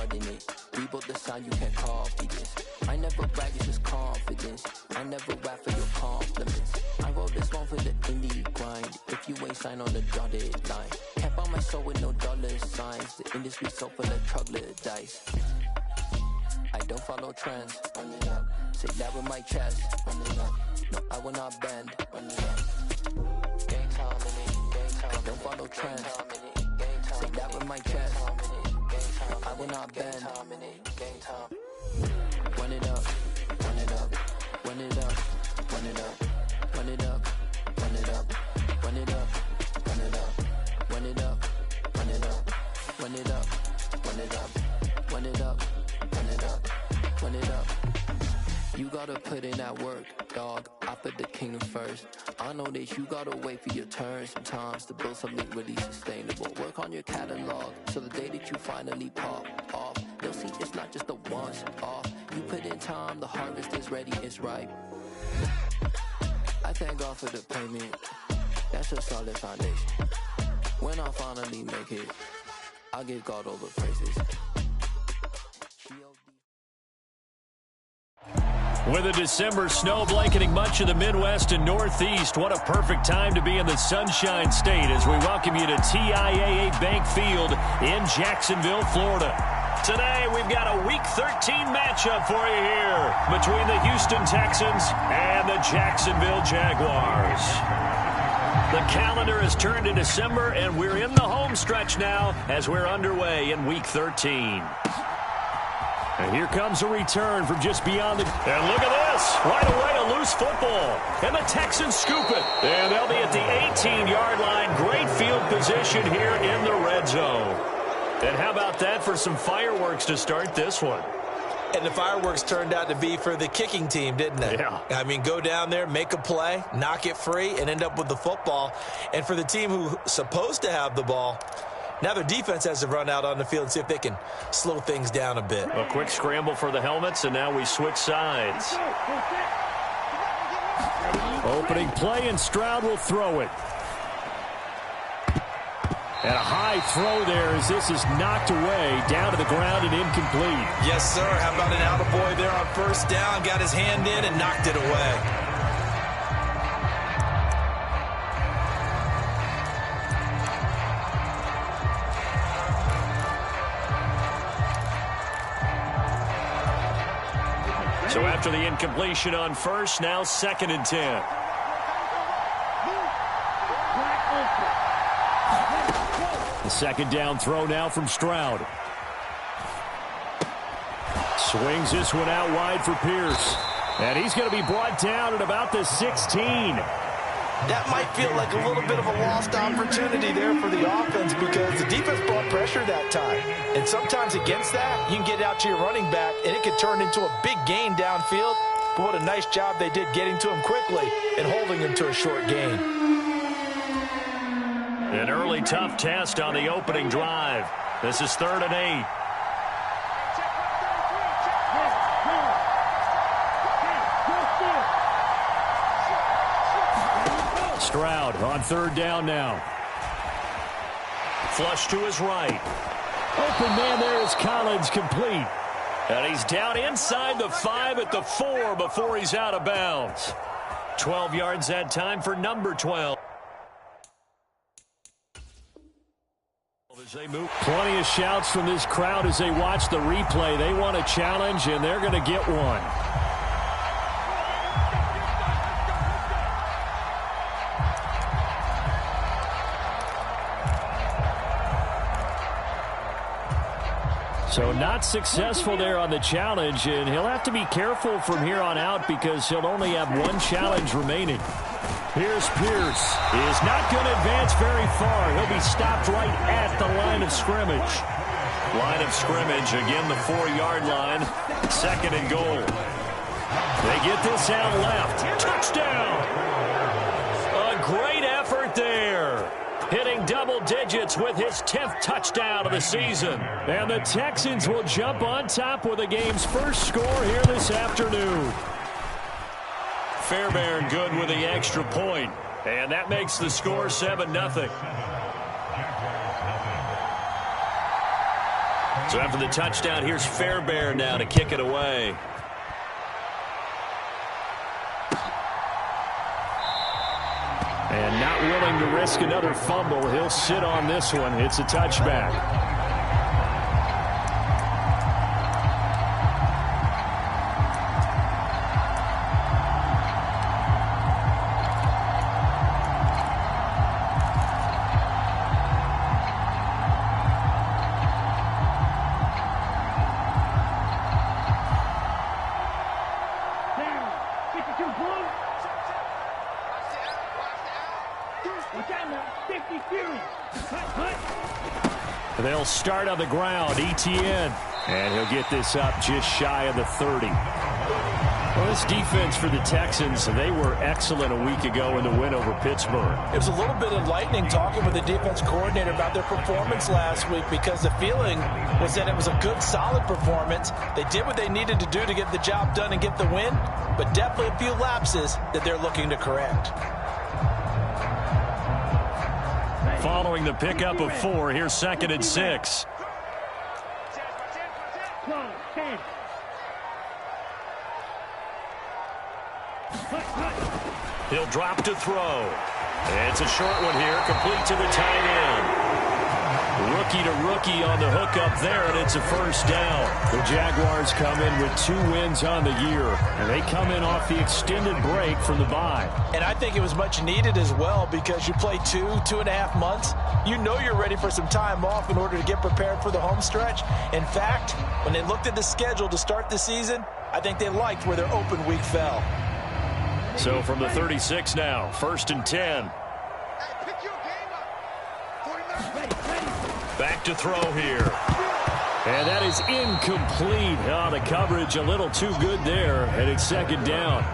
harden it. Rebuild the sound, you can't copy this. I never brag, it's just confidence. I never rap for your compliments. I wrote this one for the indie grind. If you ain't signed on the dotted line, can't buy my soul with no dollar signs. The industry so full of troglodytes. I don't follow trends. Run it up. Say that with my chest. Run it up. No, I will not bend. Run it up. Gang time in it. Gang time. I don't follow trends. Say that with my chest. I will not bend. Gang time. Run it up. Run it up. Run it up. Run it up. Run it up. Run it up. Run it up. Run it up. Run it up. Run it up. Run it up. Run it up. Run it up. Run it up. Run it up. You gotta put in that work, dog. I put the kingdom first. I know that you gotta wait for your turn sometimes to build something really sustainable. Work on your catalog so the day that you finally pop off, they'll see it's not just a once off. You put in time, the harvest is ready, it's ripe. I thank God for the payment. That's a solid foundation. When I finally make it, I'll give God all the praises. With a December snow blanketing much of the Midwest and Northeast, what a perfect time to be in the Sunshine State as we welcome you to TIAA Bank Field in Jacksonville, Florida. Today, we've got a Week 13 matchup for you here between the Houston Texans and the Jacksonville Jaguars. The calendar has turned to December, and we're in the home stretch now as we're underway in Week 13. And here comes a return from just beyond the... And look at this. Right away, a loose football. And the Texans scoop it. And they'll be at the 18-yard line. Great field position here in the red zone. And how about that for some fireworks to start this one? And the fireworks turned out to be for the kicking team, didn't they? Yeah. I mean, go down there, make a play, knock it free, and end up with the football. And for the team who's supposed to have the ball... Now their defense has to run out on the field and see if they can slow things down a bit. A quick scramble for the helmets, and now we switch sides. Opening play, and Stroud will throw it. And a high throw there as this is knocked away, down to the ground and incomplete. Yes, sir. How about an attaboy there on first down? Got his hand in and knocked it away. So after the incompletion on first, now 2nd and 10. The second down throw now from Stroud. Swings this one out wide for Pierce. And he's going to be brought down at about the 16. That might feel like a little bit of a lost opportunity there for the offense because the defense brought pressure that time. And sometimes against that, you can get out to your running back, and it could turn into a big gain downfield. But what a nice job they did getting to him quickly and holding him to a short gain. An early tough test on the opening drive. This is 3rd and 8. Stroud on 3rd down now. Flush to his right. Open man there is Collins, complete. And he's down inside the 5 at the 4 before he's out of bounds. 12 yards that time for number 12. As they move. Plenty of shouts from this crowd as they watch the replay. They want a challenge, and they're going to get one. So not successful there on the challenge, and he'll have to be careful from here on out because he'll only have one challenge remaining. Here's Pierce. Is not going to advance very far. He'll be stopped right at the line of scrimmage. Line of scrimmage, again the 4-yard line. 2nd and goal. They get this out left. Touchdown! A great effort there. Hitting double digits with his 10th touchdown of the season. And the Texans will jump on top with the game's first score here this afternoon. Fairbairn good with the extra point. And that makes the score 7-0. So after the touchdown, here's Fairbairn now to kick it away. And not willing to risk another fumble. He'll sit on this one. It's a touchback. They'll start on the ground. Etienne. And he'll get this up just shy of the 30. Well, this defense for the Texans, they were excellent a week ago in the win over Pittsburgh. It was a little bit enlightening talking with the defense coordinator about their performance last week, because the feeling was that it was a good, solid performance. They did what they needed to do to get the job done and get the win, but definitely a few lapses that they're looking to correct. Following the pickup of 4, here's 2nd and 6. He'll drop to throw. It's a short one here, complete to the tight end. Rookie to rookie on the hook up there, and it's a first down. The Jaguars come in with 2 wins on the year, and they come in off the extended break from the bye. And I think it was much needed as well, because you play 2.5 months. You know you're ready for some time off in order to get prepared for the home stretch. In fact, when they looked at the schedule to start the season, I think they liked where their open week fell. So from the 36 now, 1st and 10. Back to throw here. And that is incomplete. Oh, the coverage a little too good there, and it's 2nd down.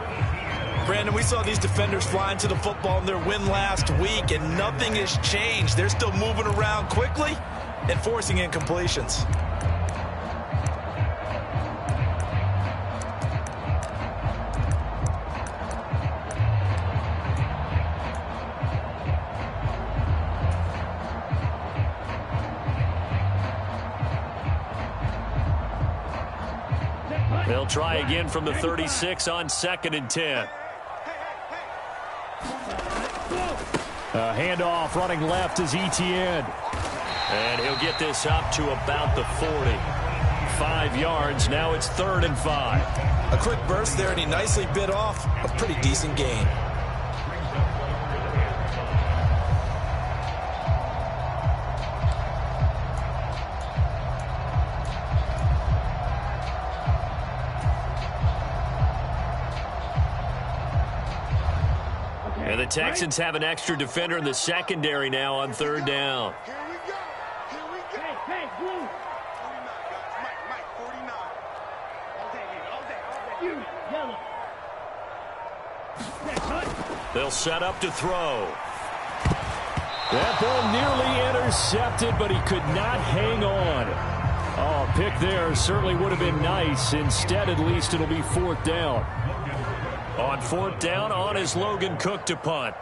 Brandon, we saw these defenders flying to the football in their win last week, and nothing has changed. They're still moving around quickly and forcing incompletions. They'll try again from the 36 on 2nd and 10. A handoff running left is Etienne. And he'll get this up to about the 40. 5 yards. Now it's 3rd and 5. A quick burst there, and he nicely bit off a pretty decent gain. And the Texans have an extra defender in the secondary now on 3rd down. Here we go. Here we go. Hey, blue. 49, Mike, 49. All day. They'll set up to throw. That ball nearly intercepted, but he could not hang on. Oh, a pick there certainly would have been nice. Instead, at least it'll be 4th down. On 4th down, on is Logan Cook to punt.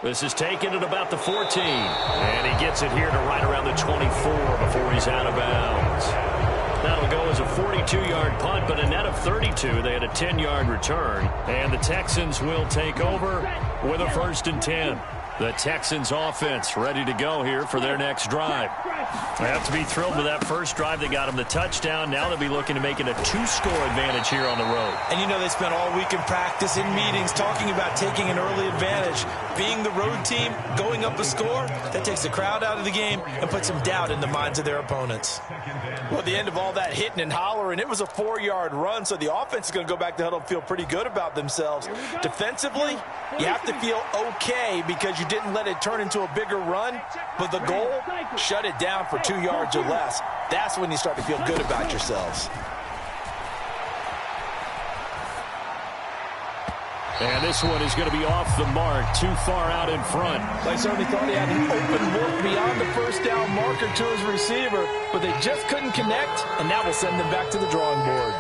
This is taken at about the 14. And he gets it here to right around the 24 before he's out of bounds. That'll go as a 42-yard punt, but a net of 32. They had a 10-yard return. And the Texans will take over with a 1st and 10. The Texans offense ready to go here for their next drive. They have to be thrilled with that first drive. They got them the touchdown. Now they'll be looking to make it a 2-score advantage here on the road. And you know they spent all week in practice, in meetings, talking about taking an early advantage. Being the road team, going up a score, that takes the crowd out of the game and puts some doubt in the minds of their opponents. Well, at the end of all that hitting and hollering, it was a 4-yard run, so the offense is going to go back to the huddle and feel pretty good about themselves. Defensively, you have to feel okay because you didn't let it turn into a bigger run, but the goal, shut it down for 2 yards or less. That's when you start to feel good about yourselves. And this one is going to be off the mark, too far out in front. I certainly thought he had an open look beyond the first down marker to his receiver, but they just couldn't connect, and that will send them back to the drawing board.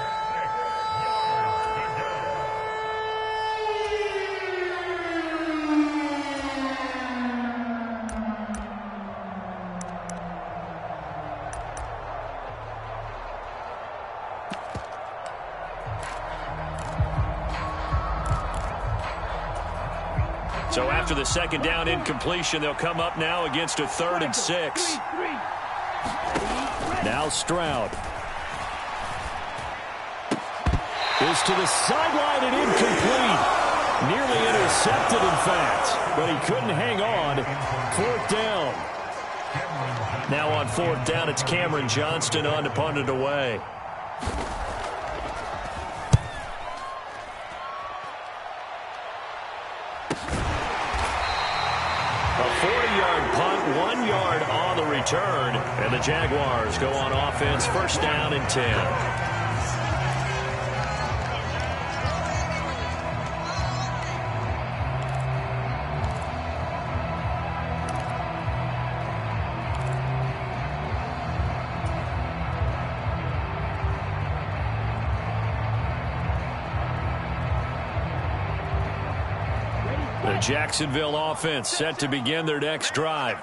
So after the second down incompletion, they'll come up now against a 3rd and 6. Now Stroud. Is to the sideline and incomplete. Nearly intercepted, in fact, but he couldn't hang on. 4th down. Now on 4th down, it's Cameron Johnston on to punt it away. A 40-yard punt, 1 yard on the return, and the Jaguars go on offense, 1st down and 10. The Jacksonville offense set to begin their next drive.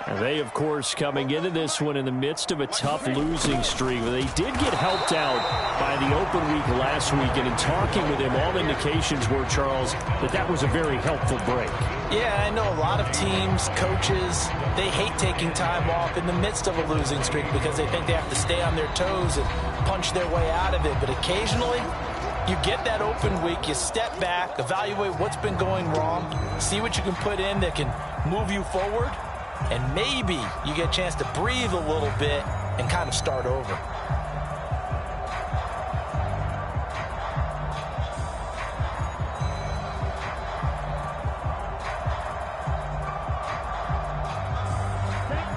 And they, of course, coming into this one in the midst of a tough losing streak. They did get helped out by the open week last week, and in talking with him, all indications were, Charles, that was a very helpful break. Yeah, I know a lot of teams, coaches, they hate taking time off in the midst of a losing streak because they think they have to stay on their toes and punch their way out of it. But occasionally, you get that open week, you step back, evaluate what's been going wrong, see what you can put in that can move you forward, and maybe you get a chance to breathe a little bit and kind of start over.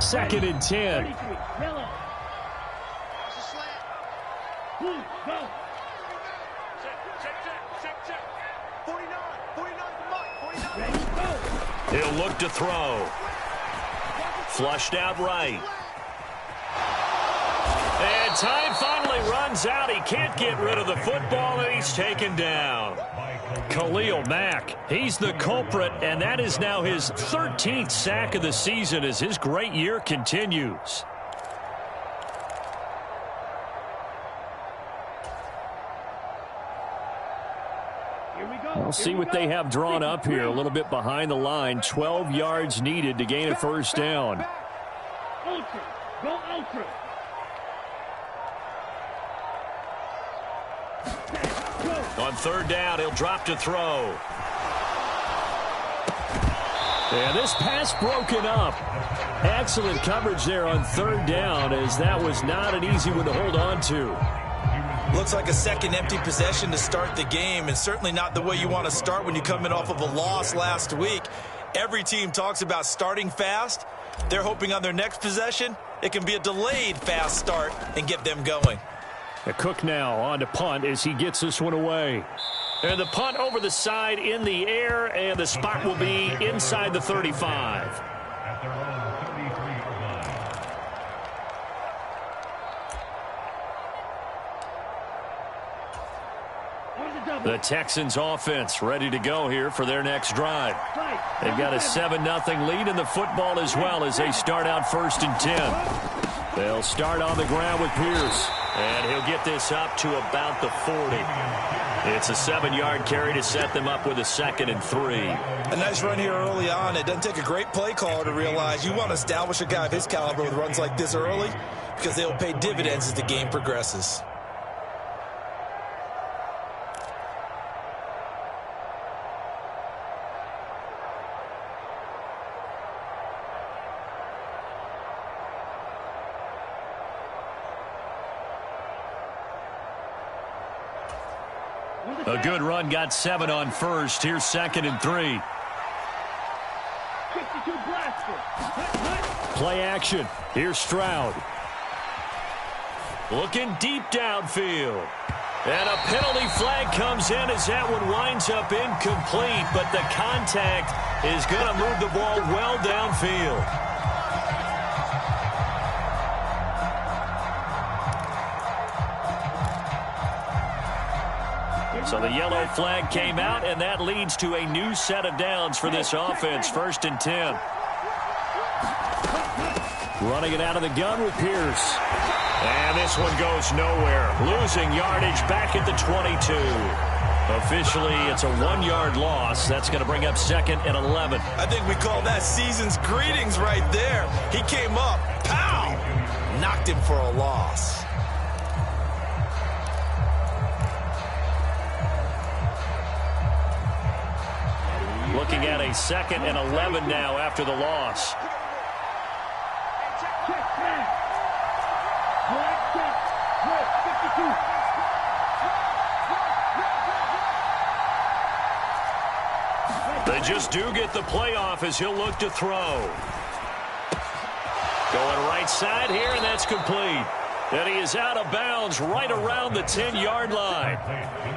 Second and 10. He'll look to throw. Flushed out right. And time finally runs out. He can't get rid of the football, and he's taken down. Khalil Mack, he's the culprit, and that is now his 13th sack of the season as his great year continues. We'll see what they have drawn up here a little bit behind the line. 12 yards needed to gain a 1st down. Ultra. Go ultra. On 3rd down, he'll drop to throw. And this pass broken up. Excellent coverage there on 3rd down, as that was not an easy one to hold on to. Looks like a second empty possession to start the game, and certainly not the way you want to start when you're coming off of a loss last week. Every team talks about starting fast. They're hoping on their next possession, it can be a delayed fast start and get them going. A Cook now on to punt as he gets this one away. And the punt over the side in the air, and the spot will be inside the 35. The Texans offense ready to go here for their next drive. They've got a 7-0 lead in the football as well as they start out 1st and 10. They'll start on the ground with Pierce, and he'll get this up to about the 40. It's a 7-yard carry to set them up with a 2nd and 3. A nice run here early on. It doesn't take a great play caller to realize you want to establish a guy of his caliber with runs like this early because they'll pay dividends as the game progresses. A good run, got 7 on 1st. Here's 2nd and 3. Play action. Here's Stroud. Looking deep downfield. And a penalty flag comes in as that one winds up incomplete, but the contact is going to move the ball well downfield. So the yellow flag came out, and that leads to a new set of downs for this offense. 1st and 10. Running it out of the gun with Pierce. And this one goes nowhere. Losing yardage back at the 22. Officially, it's a 1-yard loss. That's going to bring up 2nd and 11. I think we call that season's greetings right there. He came up, pow, knocked him for a loss. Looking at a 2nd and 11 now after the loss. They just do get the playoff as he'll look to throw. Going right side here, and that's complete. And he is out of bounds right around the 10-yard line.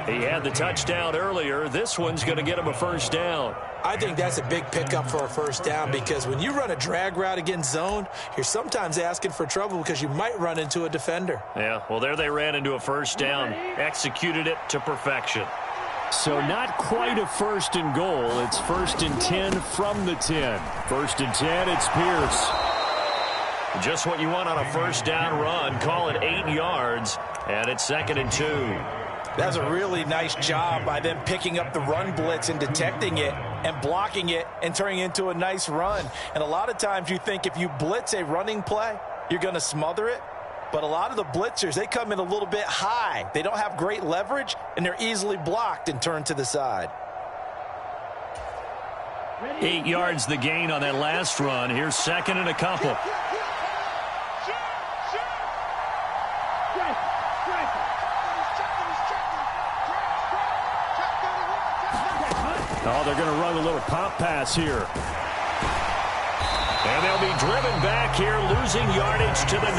He had the touchdown earlier. This one's going to get him a first down. I think that's a big pickup for a first down because when you run a drag route against zone, you're sometimes asking for trouble because you might run into a defender. Yeah, well, there they ran into a first down. Executed it to perfection. So not quite a 1st and goal. It's 1st and 10 from the 10. 1st and 10, it's Pierce. Just what you want on a first down run. Call it 8 yards, and it's 2nd and 2. That's a really nice job by them picking up the run blitz and detecting it and blocking it and turning it into a nice run. And a lot of times you think if you blitz a running play, you're going to smother it. But a lot of the blitzers, they come in a little bit high. They don't have great leverage, and they're easily blocked and turned to the side. 8 yards the gain on that last run. Here's 2nd and a couple. Oh, they're going to run a little pop pass here. And they'll be driven back here, losing yardage to the 9.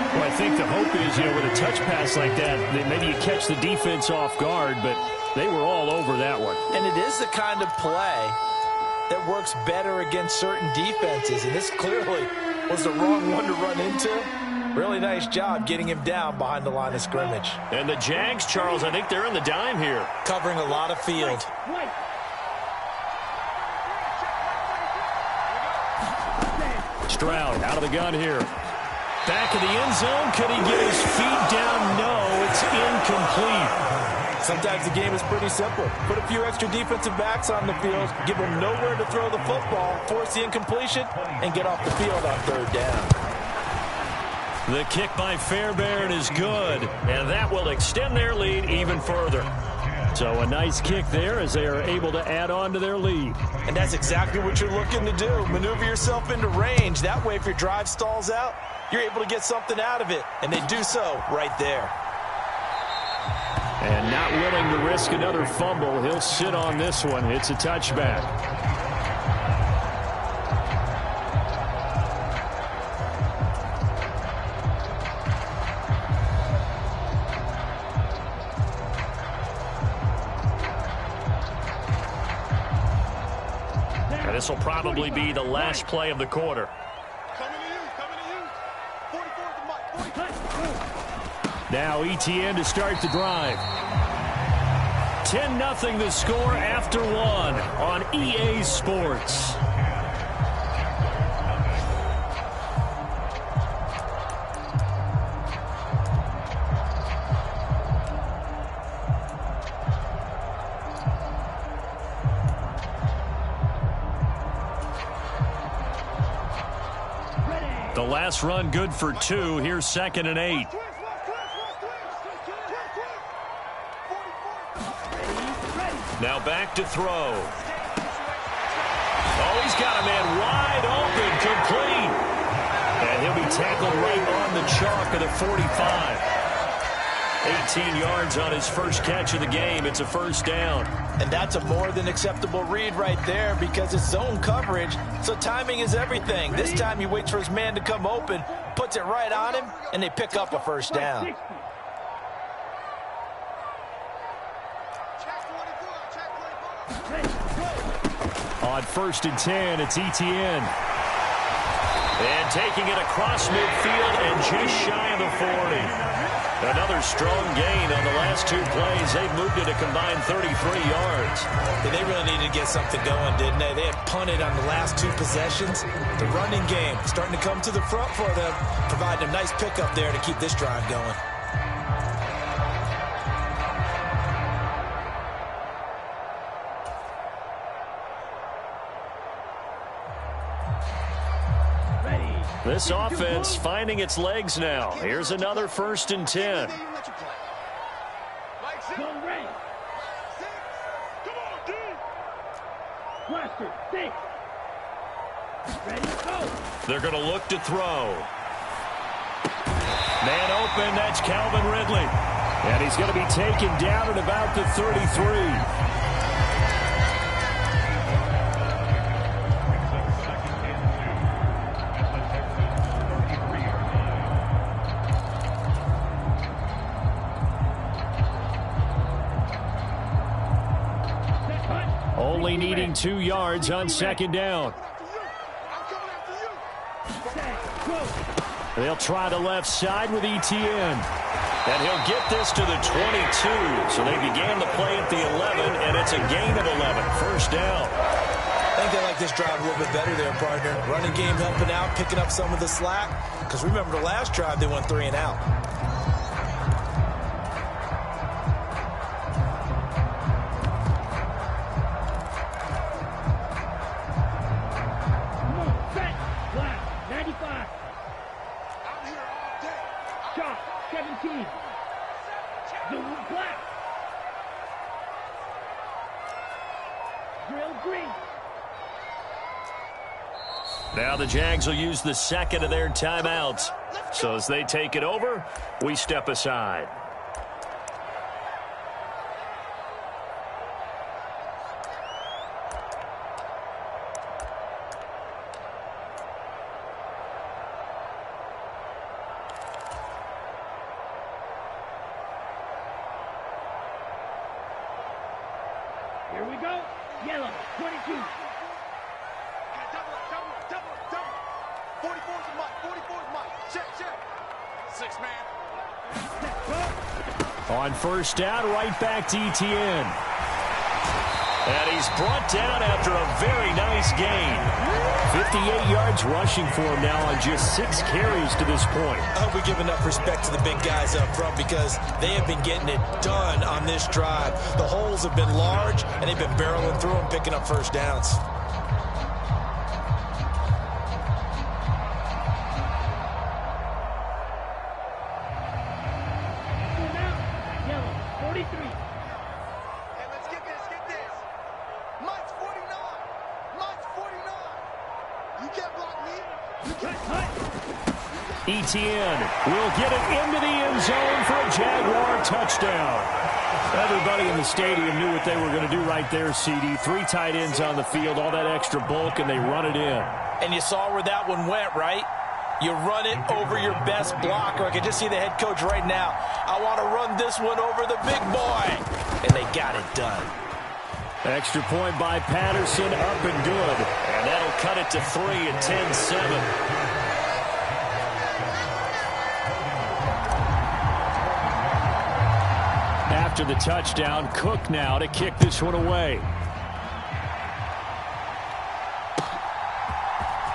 Well, I think the hope is, with a touch pass like that maybe you catch the defense off guard, but they were all over that one. And it is the kind of play that works better against certain defenses, and this clearly was the wrong one to run into. Really nice job getting him down behind the line of scrimmage. And the Jags, Charles, I think they're in the dime here. Covering a lot of field. Stroud out of the gun here. Back of the end zone. Could he get his feet down? No, it's incomplete. Sometimes the game is pretty simple. Put a few extra defensive backs on the field, give them nowhere to throw the football, force the incompletion, and get off the field on 3rd down. The kick by Fairbairn is good, and that will extend their lead even further. So a nice kick there as they are able to add on to their lead. And that's exactly what you're looking to do. Maneuver yourself into range. That way, if your drive stalls out, you're able to get something out of it. And they do so right there. And not willing to risk another fumble. He'll sit on this one. It's a touchback. This will probably be the last play of the quarter. Now ETN to start the drive. 10-0 the score after 1 on EA Sports. The last run good for 2. Here's 2nd and 8. Now back to throw. Oh, he's got a man wide open, complete. And he'll be tackled right on the chalk of the 45. 18 yards on his first catch of the game. It's a first down. And that's a more than acceptable read right there because it's zone coverage, so timing is everything. This time he waits for his man to come open, puts it right on him, and they pick up a first down. On 1st and 10, it's ETN. And taking it across midfield and just shy of the 40. Another strong gain on the last 2 plays. They've moved it a combined 33 yards. And they really needed to get something going, didn't they? They had punted on the last 2 possessions. The running game starting to come to the front for them, providing a nice pickup there to keep this drive going. This offense finding its legs now. Here's another 1st and 10. They're going to look to throw. Man open, that's Calvin Ridley. And he's going to be taken down at about the 33. Only needing 2 yards on 2nd down. They'll try the left side with ETN. And he'll get this to the 22. So they began the play at the 11, and it's a gain of 11. 1st down. I think they like this drive a little bit better there, partner. Running game helping out, picking up some of the slack. Because remember the last drive, they went 3 and out. Now the Jags will use the 2nd of their timeouts. So as they take it over, we step aside. Here we go. Yellow, 22. 44's Mike. 44's Mike. Check. 6 man. On 1st down, right back to ETN. And he's brought down after a very nice gain. 58 yards rushing for him now on just 6 carries to this point. I hope we give enough respect to the big guys up front because they have been getting it done on this drive. The holes have been large, and they've been barreling through them, picking up 1st downs. ETN will get it into the end zone for a Jaguar touchdown. Everybody in the stadium knew what they were going to do right there, CD. 3 tight ends on the field, all that extra bulk, and they run it in. And you saw where that one went, right? You run it over your best blocker. I can just see the head coach right now. I want to run this one over the big boy. And they got it done. Extra point by Patterson, up and good. And that'll cut it to 3 at 10-7. After the touchdown, Cook now to kick this one away.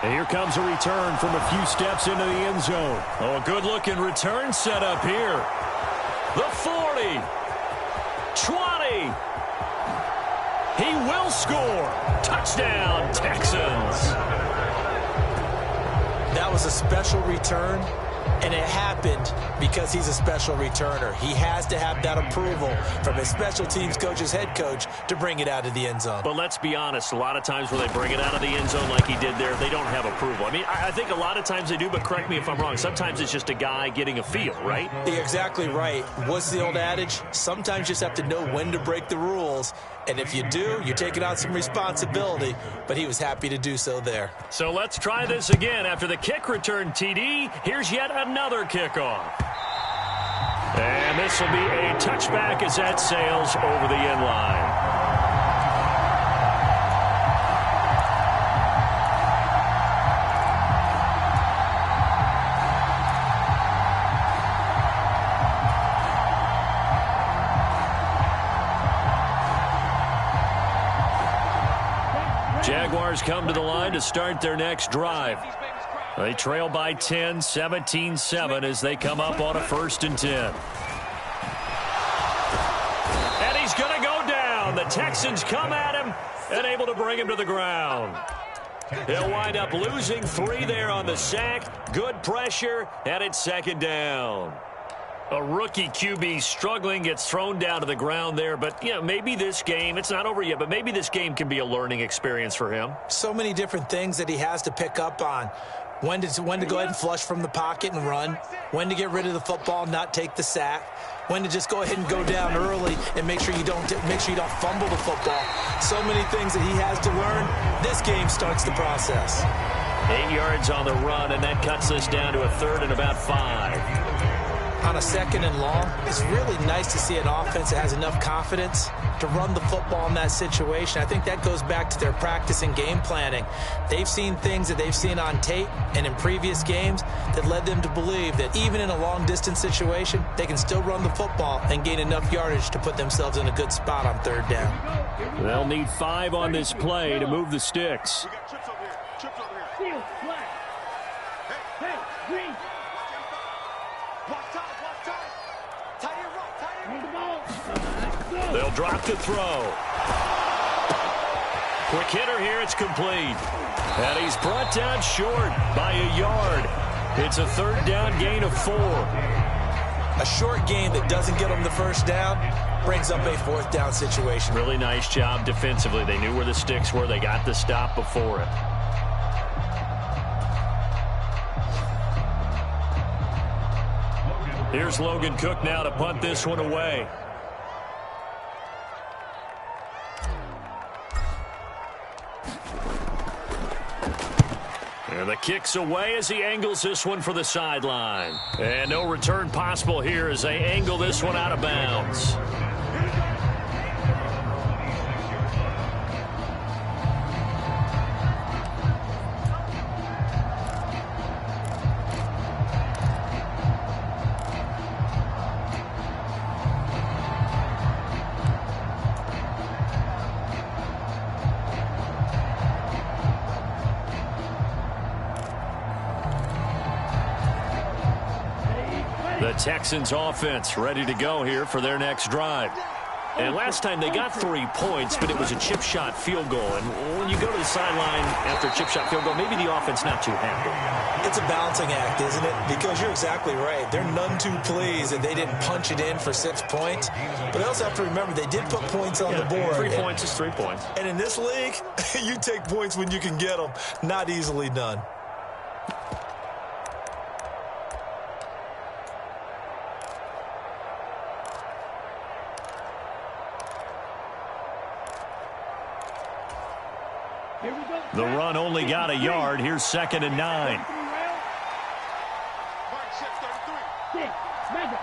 And here comes a return from a few steps into the end zone. Oh, a good-looking return set up here. The 40. 20. He will score. Touchdown, Texans. That was a special return, and it happened because he's a special returner. He has to have that approval from his special teams coach's head coach to bring it out of the end zone. But let's be honest, a lot of times when they bring it out of the end zone like he did there, they don't have approval. I mean, I think a lot of times they do, but correct me if I'm wrong. Sometimes it's just a guy getting a feel, right? You're exactly right. What's the old adage? Sometimes you just have to know when to break the rules. And if you do, you're taking on some responsibility. But he was happy to do so there. So let's try this again. After the kick return TD, here's yet another kickoff. And this will be a touchback as that sails over the end line. Jaguars come to the line to start their next drive. They trail by 10, 17-7 as they come up on a 1st and 10. And he's going to go down. The Texans come at him and able to bring him to the ground. He'll wind up losing 3 there on the sack. Good pressure, and it's second down. A rookie QB struggling, gets thrown down to the ground there. But, maybe this game, it's not over yet, but maybe this game can be a learning experience for him. So many different things that he has to pick up on. When to go ahead and flush from the pocket and run. When to get rid of the football, not take the sack. When to just go ahead and go down early and make sure you don't fumble the football. So many things that he has to learn. This game starts the process. 8 yards on the run, and that cuts us down to a third and about 5. On a second and long, it's really nice to see an offense that has enough confidence to run the football in that situation. I think that goes back to their practice and game planning. They've seen things that they've seen on tape and in previous games that led them to believe that even in a long-distance situation, they can still run the football and gain enough yardage to put themselves in a good spot on third down. They'll need 5 on this play to move the sticks. We got trips over here. Trips over here. Steal, flat. Hey, green. Watch time. Tight end roll. Hold the ball. They'll drop to throw. Quick hitter here, it's complete. And he's brought down short by a yard. It's a third down gain of 4. A short game that doesn't get them the first down brings up a fourth down situation. Really nice job defensively. They knew where the sticks were. They got the stop before it. Here's Logan Cook now to punt this one away. And the kick's away as he angles this one for the sideline. And no return possible here as they angle this one out of bounds. The Texans offense ready to go here for their next drive. And last time they got 3 points, but it was a chip shot field goal. And when you go to the sideline after a chip shot field goal, maybe the offense not too happy. It's a balancing act, isn't it? Because you're exactly right. They're none too pleased that they didn't punch it in for 6 points. But they also have to remember they did put points on the board. 3 points is 3 points. And in this league, you take points when you can get them. Not easily done. The run only got a yard. Here's 2nd and 9. Mark 6, 33. Six, mega.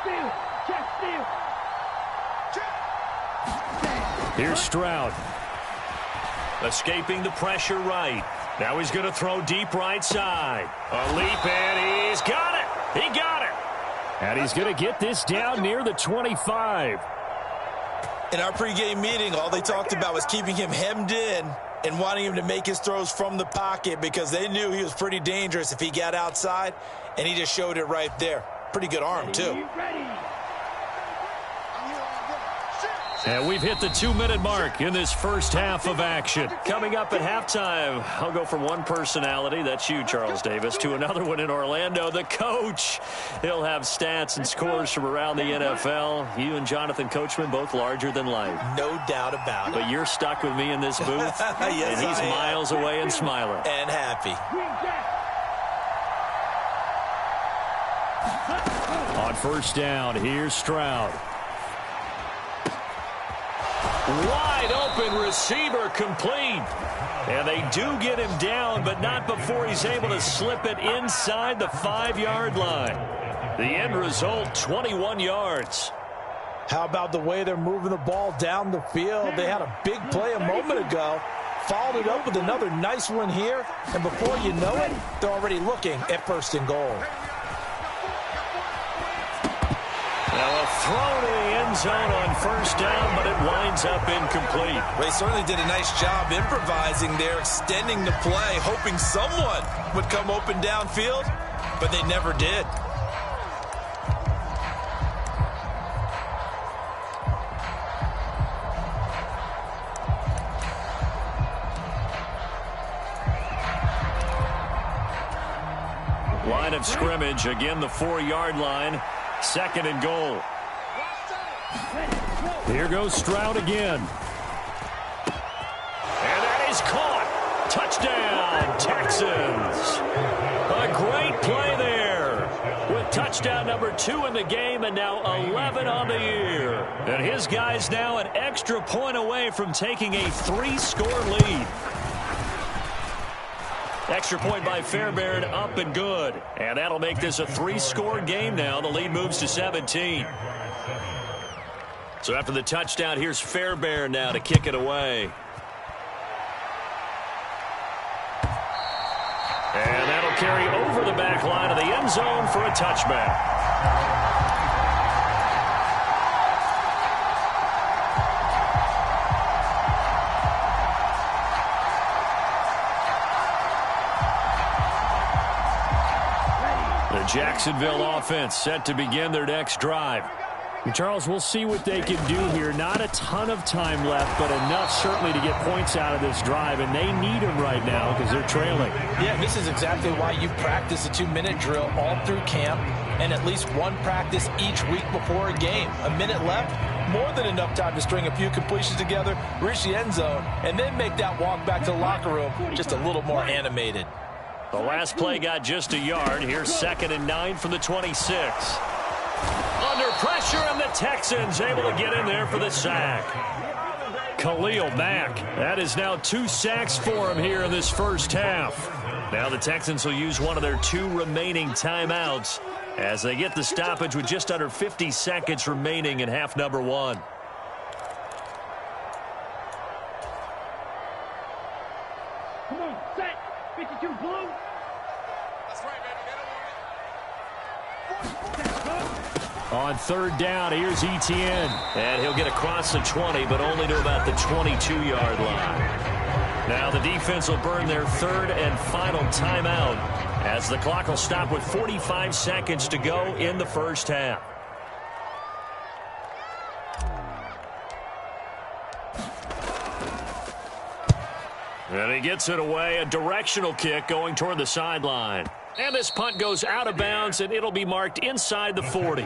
Steal, check, steal. Here's Stroud. Escaping the pressure right. Now he's going to throw deep right side. A leap, and he's got it. He got it. And he's going to get this down near the 25. In our pregame meeting, all they talked about was keeping him hemmed in and wanting him to make his throws from the pocket because they knew he was pretty dangerous if he got outside, and he just showed it right there. Pretty good arm, too. And we've hit the 2-minute mark in this first half of action. Coming up at halftime, I'll go from one personality, that's you, Charles Davis, to another one in Orlando, the coach. He'll have stats and scores from around the NFL. You and Jonathan Coachman, both larger than life. No doubt about it. But you're stuck with me in this booth, yes, and he's I am. miles away and smiling. And happy. On first down, here's Stroud. Wide open receiver complete. And they do get him down, but not before he's able to slip it inside the 5-yard line. The end result, 21 yards. How about the way they're moving the ball down the field? They had a big play a moment ago. Followed it up with another nice one here. And before you know it, they're already looking at 1st and goal. Now a throw to the end zone on first down, but it winds up incomplete. They certainly did a nice job improvising there, extending the play, hoping someone would come open downfield, but they never did. line of scrimmage. Again, the 4-yard line. 2nd and goal. Here goes Stroud again. And that is caught. Touchdown, Texans. A great play there. With touchdown number 2 in the game and now 11 on the year. And his guys now an extra point away from taking a 3-score lead. Extra point by Fairbairn, up and good. And that'll make this a 3-score game now. The lead moves to 17. So after the touchdown, here's Fairbairn now to kick it away. And that'll carry over the back line of the end zone for a touchback. The Jacksonville offense set to begin their next drive. And Charles, we'll see what they can do here. Not a ton of time left, but enough certainly to get points out of this drive, and they need them right now because they're trailing. Yeah, this is exactly why you practice a 2-minute drill all through camp and at least one practice each week before a game. A minute left, more than enough time to string a few completions together, reach the end zone, and then make that walk back to the locker room just a little more animated. The last play got just a yard. Here's 2nd and 9 from the 26. Under pressure, and the Texans able to get in there for the sack. Khalil Mack. That is now 2 sacks for him here in this first half. Now the Texans will use one of their 2 remaining timeouts as they get the stoppage with just under 50 seconds remaining in half number 1. Come on, set. 52 blue. That's right, baby. On 3rd down, here's Etienne. And he'll get across the 20, but only to about the 22-yard line. Now the defense will burn their 3rd and final timeout as the clock will stop with 45 seconds to go in the first half. And he gets it away, a directional kick going toward the sideline. And this punt goes out of bounds, and it'll be marked inside the 40.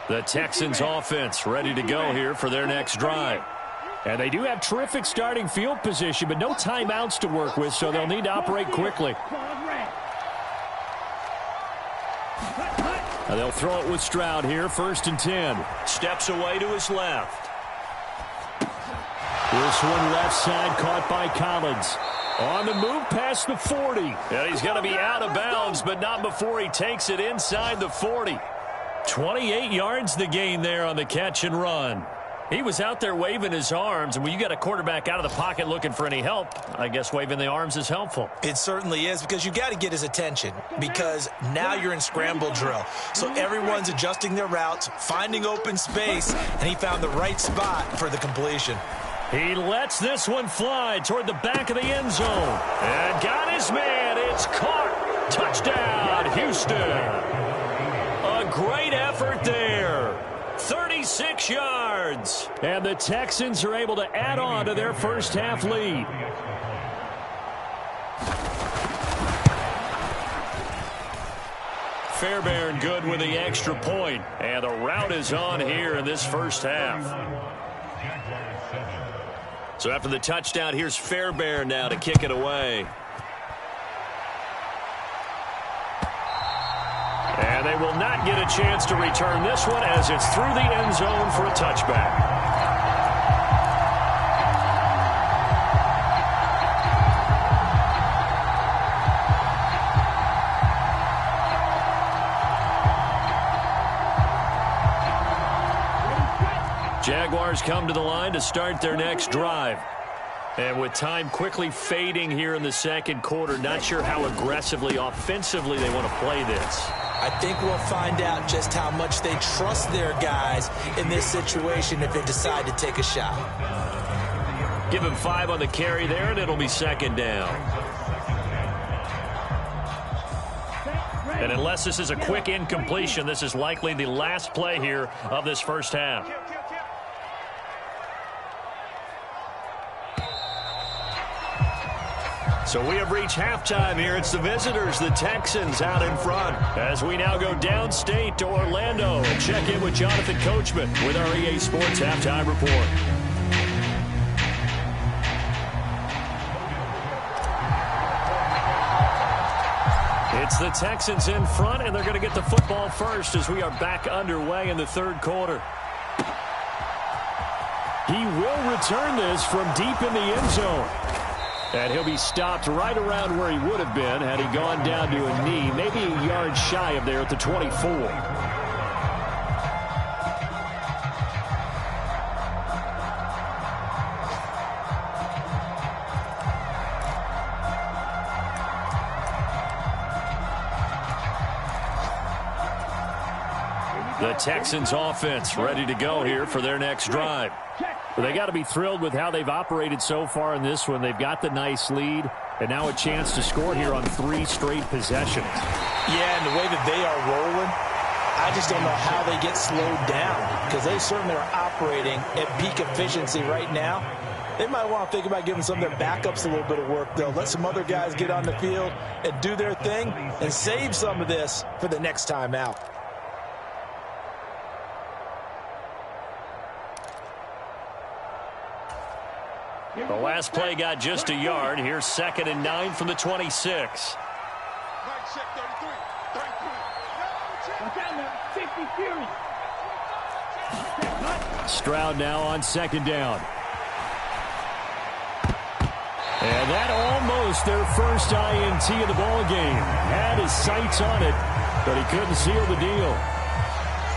The Texans offense ready to go here for their next drive. And they do have terrific starting field position, but no timeouts to work with, so they'll need to operate quickly. And they'll throw it with Stroud here, 1st and 10. Steps away to his left. This one left side caught by Collins. On the move past the 40. And he's going to be out of bounds, but not before he takes it inside the 40. 28 yards the gain there on the catch and run. He was out there waving his arms, and when you got a quarterback out of the pocket looking for any help, I guess waving the arms is helpful. It certainly is, because you got to get his attention, because now you're in scramble drill. So everyone's adjusting their routes, finding open space, and he found the right spot for the completion. He lets this one fly toward the back of the end zone. And got his man. It's caught. Touchdown, Houston. A great effort there. 36 yards. And the Texans are able to add on to their first half lead. Fairbairn good with the extra point. And the route is on here in this first half. So after the touchdown, here's Fairbairn now to kick it away. And they will not get a chance to return this one as it's through the end zone for a touchback. Jaguars come to the line to start their next drive. And with time quickly fading here in the second quarter, not sure how aggressively, offensively they want to play this. I think we'll find out just how much they trust their guys in this situation if they decide to take a shot. Give him 5 on the carry there, and it'll be second down. And unless this is a quick incompletion, this is likely the last play here of this first half. So we have reached halftime here. It's the visitors, the Texans, out in front. As we now go downstate to Orlando and check in with Jonathan Coachman with our EA Sports Halftime Report. It's the Texans in front, and they're going to get the football first as we are back underway in the third quarter. He will return this from deep in the end zone. And he'll be stopped right around where he would have been had he gone down to a knee, maybe a yard shy of there at the 24. The Texans offense ready to go here for their next drive. Well, they got to be thrilled with how they've operated so far in this one. They've got the nice lead, and now a chance to score here on 3 straight possessions. Yeah, and the way that they are rolling, I just don't know how they get slowed down, because they certainly are operating at peak efficiency right now. They might want to think about giving some of their backups a little bit of work, though. Let some other guys get on the field and do their thing and save some of this for the next time out. The last play got just a yard. Here's 2nd and 9 from the 26. Stroud now on 2nd down. And that almost their first INT of the ball game. Had his sights on it, but he couldn't seal the deal.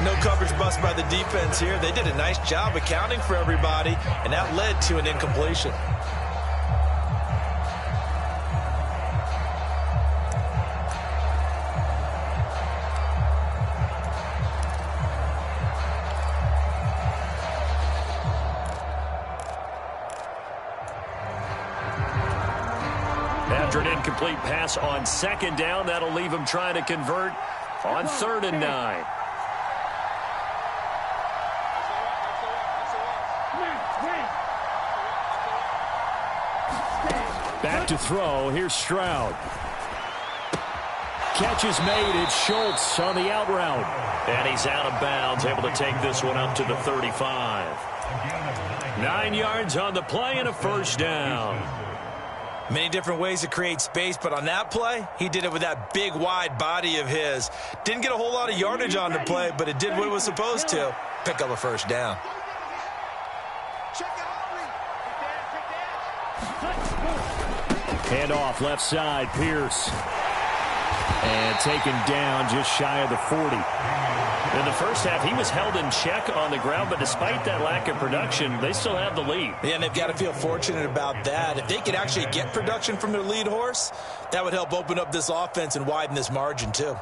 No coverage bust by the defense here. They did a nice job accounting for everybody, and that led to an incompletion. After an incomplete pass on 2nd down, that'll leave him trying to convert on 3rd and 9. Back to throw. Here's Stroud. Catch is made. It's Schultz on the out route. And he's out of bounds, able to take this one up to the 35. 9 yards on the play and a first down. Many different ways to create space, but on that play, he did it with that big, wide body of his. Didn't get a whole lot of yardage on the play, but it did what it was supposed to. Pick up a first down. Hand off left side, Pierce. And taken down just shy of the 40. In the first half, he was held in check on the ground, but despite that lack of production, they still have the lead. Yeah, and they've got to feel fortunate about that. If they could actually get production from their lead horse, that would help open up this offense and widen this margin too.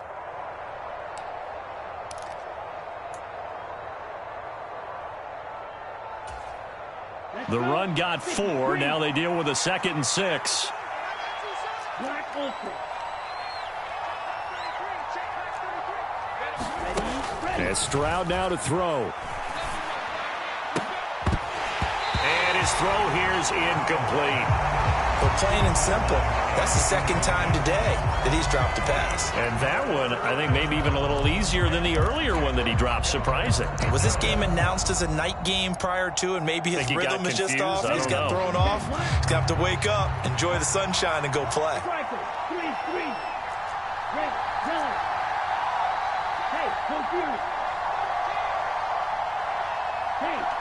The run got 4. Now they deal with a 2nd and 6. And Stroud now to throw. And his throw here is incomplete. But plain and simple, that's the 2nd time today that he's dropped a pass. And that one, I think, maybe even a little easier than the earlier one that he dropped. Surprising. Was this game announced as a night game prior to, and maybe his rhythm is just off? He's got thrown off. He's going to have to wake up, enjoy the sunshine, and go play.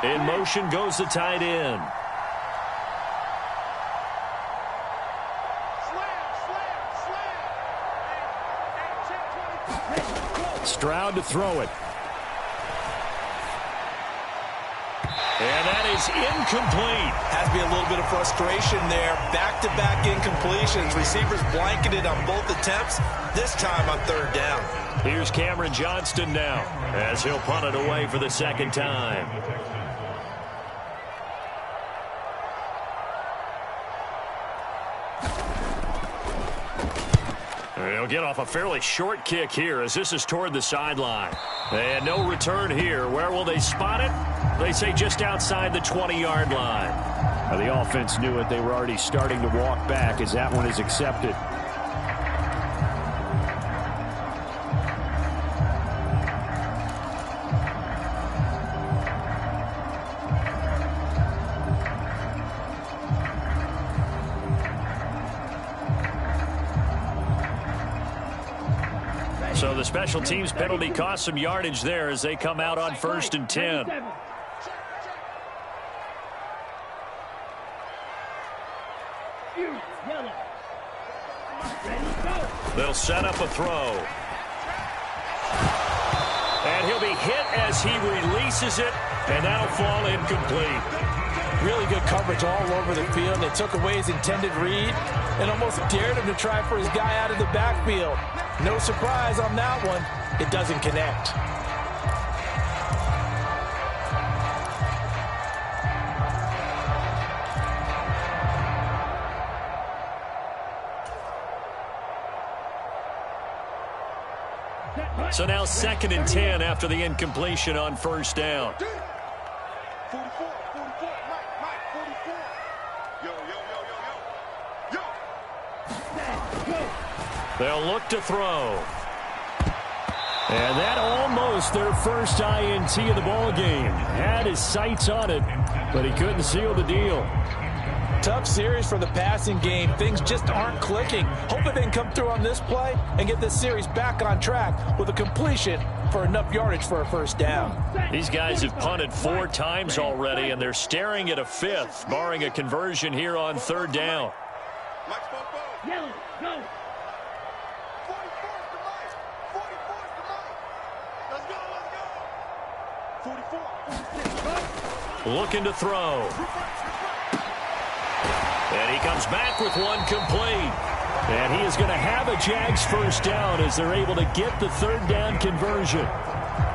In motion goes the tight end. Stroud to throw it. And that is incomplete. Has to be a little bit of frustration there. Back-to-back incompletions. Receivers blanketed on both attempts, this time on 3rd down. Here's Cameron Johnston now as he'll punt it away for the 2nd time. He'll get off a fairly short kick here as this is toward the sideline. And no return here. Where will they spot it? They say just outside the 20-yard line. Now, the offense knew it. They were already starting to walk back as that one is accepted. So the special teams penalty cost some yardage there as they come out on 1st and 10. They'll set up a throw. And he'll be hit as he releases it, and that'll fall incomplete. Really good coverage all over the field. They took away his intended read and almost dared him to try for his guy out of the backfield. No surprise on that one. It doesn't connect. So now 2nd and 10 after the incompletion on 1st down. 44, 44, Mike, 44. Yo. They'll look to throw. And that almost their first INT of the ball game. Had his sights on it, but he couldn't seal the deal. Tough series for the passing game. Things just aren't clicking. Hoping they can come through on this play and get this series back on track with a completion for enough yardage for a 1st down. These guys have punted 4 times already, and they're staring at a 5th, barring a conversion here on 3rd down. Yellow, go. 44's the Mike. 44's the Mike. Let's go. 44. Looking to throw. And he comes back with one complete. And he is going to have a Jags 1st down as they're able to get the 3rd down conversion.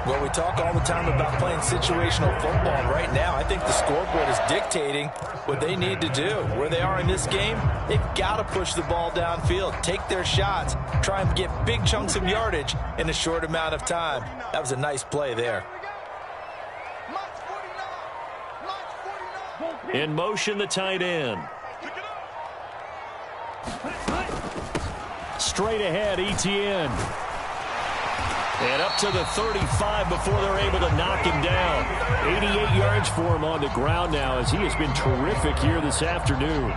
Well, we talk all the time about playing situational football. Right now, I think the scoreboard is dictating what they need to do. Where they are in this game, they've got to push the ball downfield, take their shots, try and get big chunks of yardage in a short amount of time. That was a nice play there. In motion, the tight end. Straight ahead, ETN. And up to the 35 before they're able to knock him down. 88 yards for him on the ground now as he has been terrific here this afternoon.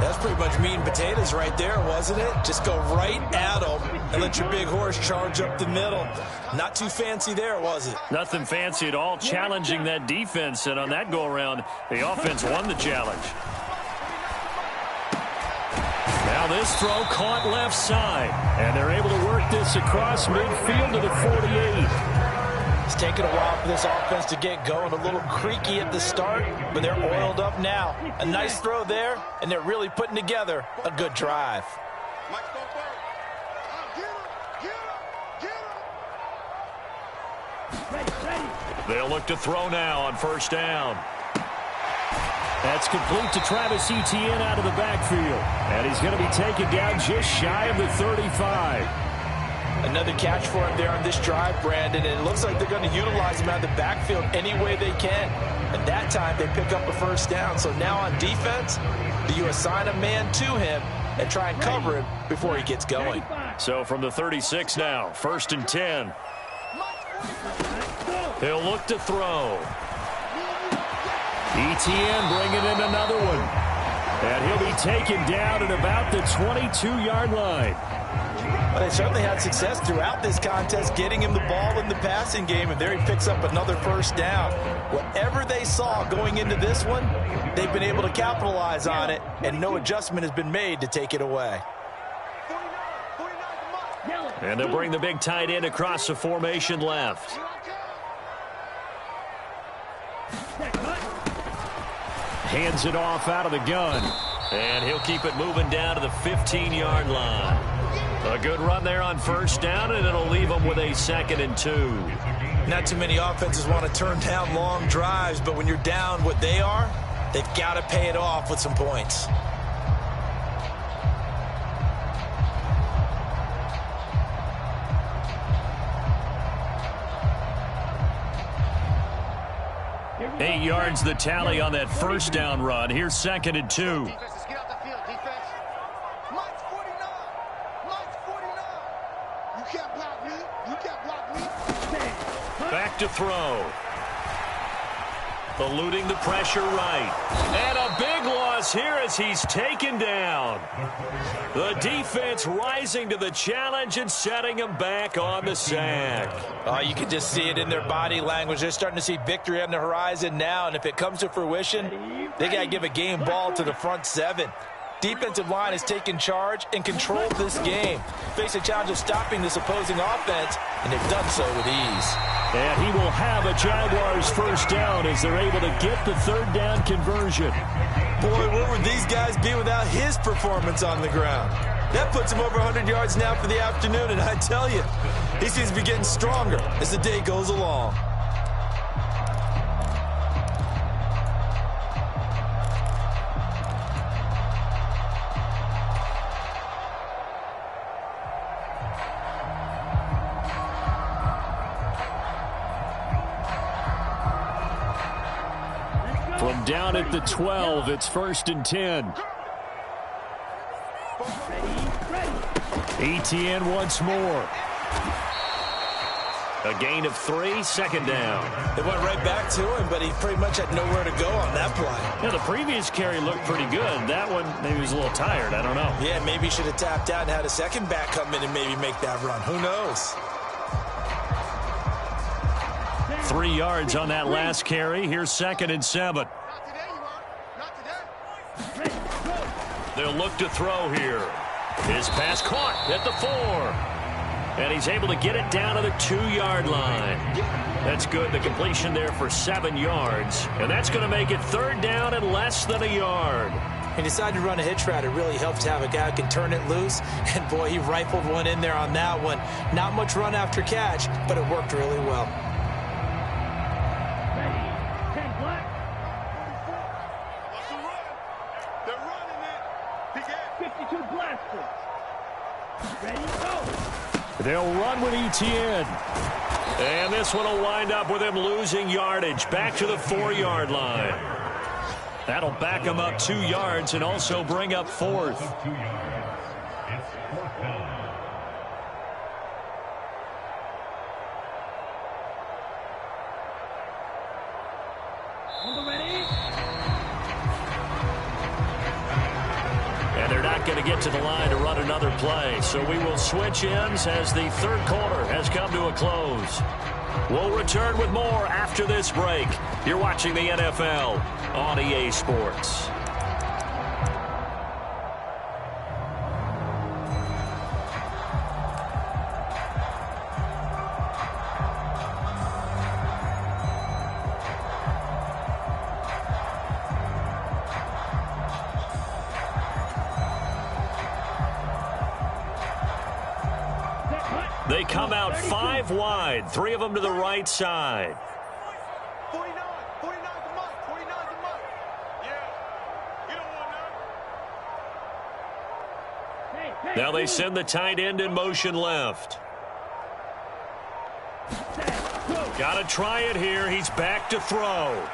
That's pretty much meat and potatoes right there, wasn't it? Just go right at them and let your big horse charge up the middle. Not too fancy there, was it? Nothing fancy at all, challenging that defense. And on that go-around, the offense won the challenge. Now this throw caught left side. And they're able to work this across midfield to the 48. It's taken a while for this offense to get going. A little creaky at the start, but they're oiled up now. A nice throw there, and they're really putting together a good drive. They'll look to throw now on 1st down. That's complete to Travis Etienne out of the backfield. And he's going to be taken down just shy of the 35. Another catch for him there on this drive, Brandon, and it looks like they're going to utilize him out of the backfield any way they can. And that time they pick up a 1st down. So now on defense, do you assign a man to him and try and cover him before he gets going? So from the 36 now, 1st and 10. He'll look to throw. ETN bringing in another one. And he'll be taken down at about the 22-yard line. Well, they certainly had success throughout this contest getting him the ball in the passing game, and there he picks up another 1st down. Whatever they saw going into this one, they've been able to capitalize on it, and no adjustment has been made to take it away. And they'll bring the big tight end across the formation left. Hands it off out of the gun. And he'll keep it moving down to the 15-yard line. A good run there on 1st down, and it'll leave them with a 2nd and 2. Not too many offenses want to turn down long drives, but when you're down what they are, they've got to pay it off with some points. 8 yards the tally on that first down run. Here's 2nd and 2. Defense, let's get out the field, defense. Mike's 49. Mike's 49. You can't block me. You can't block me. Back to throw. Eluding the pressure right. And a big loss here as he's taken down. The defense rising to the challenge and setting him back on the sack. You can just see it in their body language. They're starting to see victory on the horizon now, and if it comes to fruition, they got to give a game ball to the front 7. Defensive line has taken charge and controlled this game. Face a challenge of stopping this opposing offense, and they've done so with ease. And he will have a Jaguars first down as they're able to get the 3rd down conversion. Boy, where would these guys be without his performance on the ground? That puts him over 100 yards now for the afternoon, and I tell you, he seems to be getting stronger as the day goes along. From down at the 12, it's 1st and 10. Etienne once more. A gain of 3, 2nd down. It went right back to him, but he pretty much had nowhere to go on that play. Yeah, the previous carry looked pretty good. That one, maybe he was a little tired. I don't know. Yeah, maybe he should have tapped out and had a second back come in and maybe make that run. Who knows? 3 yards on that last carry. Here's 2nd and 7. Not today, you are. Not today. They'll look to throw here. His pass caught at the 4. And he's able to get it down to the 2-yard line. That's good. The completion there for 7 yards. And that's going to make it 3rd down and less than a yard. He decided to run a hitch route. It really helps to have a guy who can turn it loose. And, boy, he rifled one in there on that one. Not much run after catch, but it worked really well. They'll run with Etienne. And this one will wind up with him losing yardage back to the 4-yard line. That'll back him up 2 yards and also bring up 4th. And they're not going to get to the line to run another play. So we will switch ends as the 3rd quarter has come to a close. We'll return with more after this break. You're watching the NFL on EA Sports. They come out 5 wide, 3 of them to the right side. 49 the Mike. 49 the Mike. Yeah. You don't want none. Now they send the tight end in motion left. Got to try it here. He's back to throw.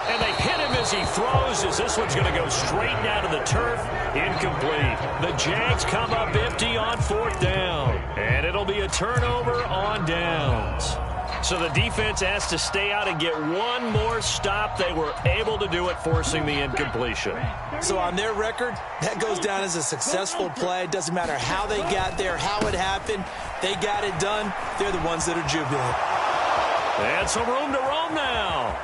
And they hit him as he throws, as this one's going to go straight down to the turf. Incomplete. The Jags come up empty on 4th down. And it'll be a turnover on downs. So the defense has to stay out and get one more stop. They were able to do it, forcing the incompletion. So on their record, that goes down as a successful play. It doesn't matter how they got there, how it happened. They got it done. They're the ones that are jubilant. And some room to roam now.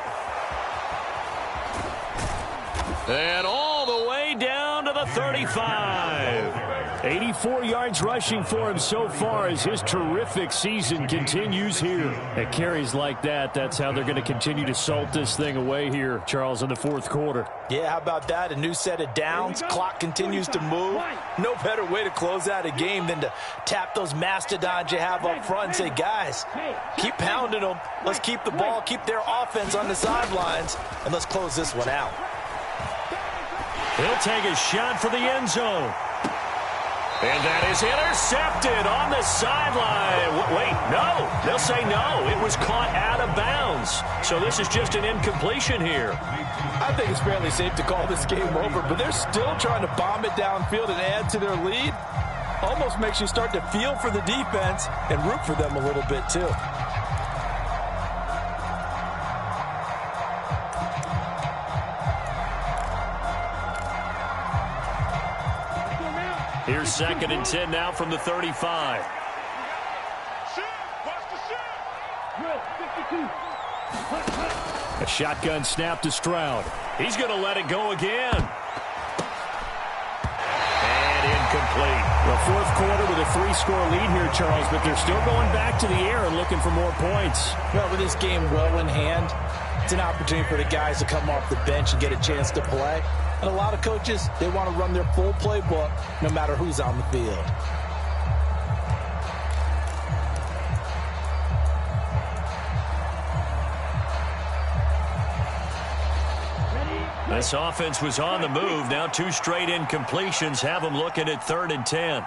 And all the way down to the 35. 84 yards rushing for him so far as his terrific season continues here. At carries like that, that's how they're going to continue to salt this thing away here, Charles, in the 4th quarter. Yeah, how about that? A new set of downs. Clock continues to move. No better way to close out a game than to tap those mastodons you have up front and say, guys, keep pounding them. Let's keep the ball, keep their offense on the sidelines, and let's close this one out. He'll take a shot for the end zone. And that is intercepted on the sideline. Wait, no. They'll say no. It was caught out of bounds. So this is just an incompletion here. I think it's fairly safe to call this game over, but they're still trying to bomb it downfield and add to their lead. Almost makes you start to feel for the defense and root for them a little bit too. Here's 2nd and 10 now from the 35. A shotgun snap to Stroud. He's going to let it go again. And incomplete. The fourth quarter with a 3-score lead here, Charles, but they're still going back to the air and looking for more points. Well, with this game well in hand, it's an opportunity for the guys to come off the bench and get a chance to play. And a lot of coaches, they want to run their full playbook no matter who's on the field. This offense was on the move. Now 2 straight incompletions have them looking at 3rd and 10.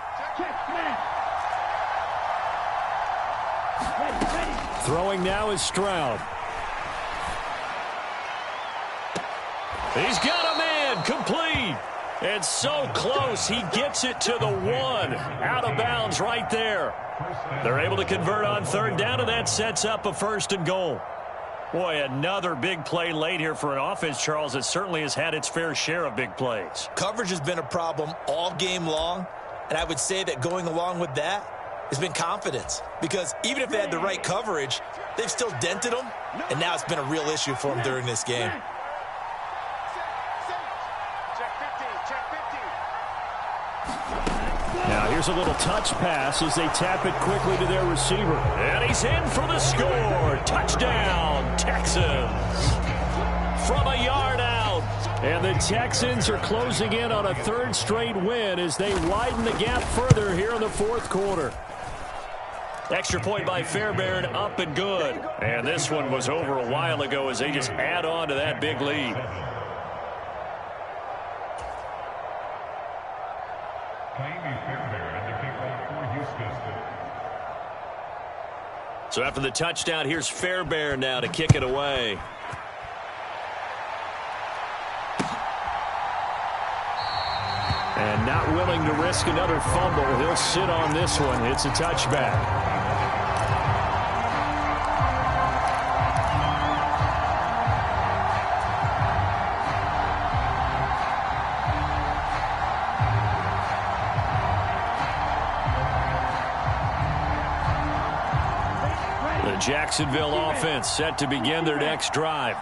Throwing now is Stroud. He's got a man complete. And so close, he gets it to the 1. Out of bounds right there. They're able to convert on 3rd down, and that sets up a 1st and goal. Boy, another big play late here for an offense, Charles, that certainly has had its fair share of big plays. Coverage has been a problem all game long, and I would say that going along with that has been confidence. Because even if they had the right coverage, they've still dented them, and now it's been a real issue for them during this game. Now here's a little touch pass as they tap it quickly to their receiver. And he's in for the score. Touchdown, Texans. From a yard out. And the Texans are closing in on a 3rd straight win as they widen the gap further here in the 4th quarter. Extra point by Fairbairn, up and good. And this one was over a while ago as they just add on to that big lead. So after the touchdown, here's Fairbairn now to kick it away. And not willing to risk another fumble. He'll sit on this one. It's a touchback. Jacksonville offense set to begin their next drive.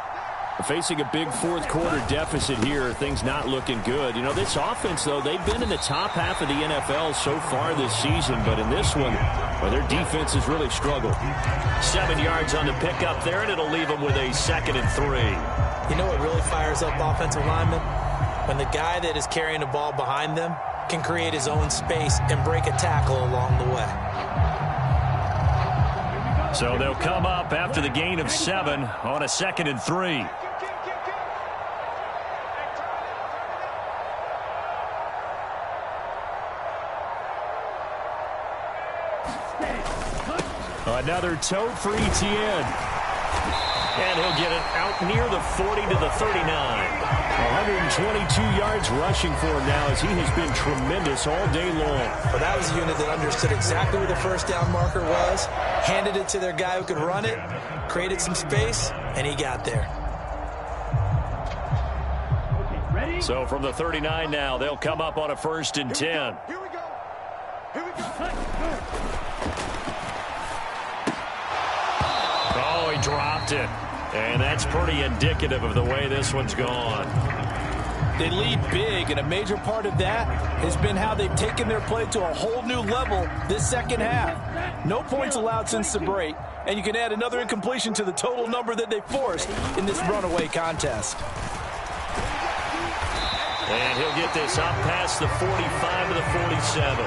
Facing a big 4th quarter deficit here, things not looking good. You know, this offense, though, they've been in the top half of the NFL so far this season, but in this one, well, their defense has really struggled. 7 yards on the pickup there, and it'll leave them with a 2nd and 3. You know what really fires up offensive linemen? When the guy that is carrying the ball behind them can create his own space and break a tackle along the way. So they'll come up after the gain of 7 on a 2nd and 3. Another tote for Etienne. And he'll get it out near the 40 to the 39. 122 yards rushing for him now as he has been tremendous all day long. But that was a unit that understood exactly where the 1st down marker was, handed it to their guy who could run it, created some space, and he got there. So from the 39 now, they'll come up on a 1st and 10. Here we go. Here we go. Oh, he dropped it. And that's pretty indicative of the way this one's gone. They lead big, and a major part of that has been how they've taken their play to a whole new level this 2nd half. No points allowed since the break, and you can add another incompletion to the total number that they forced in this runaway contest. And he'll get this up past the 45 to the 47.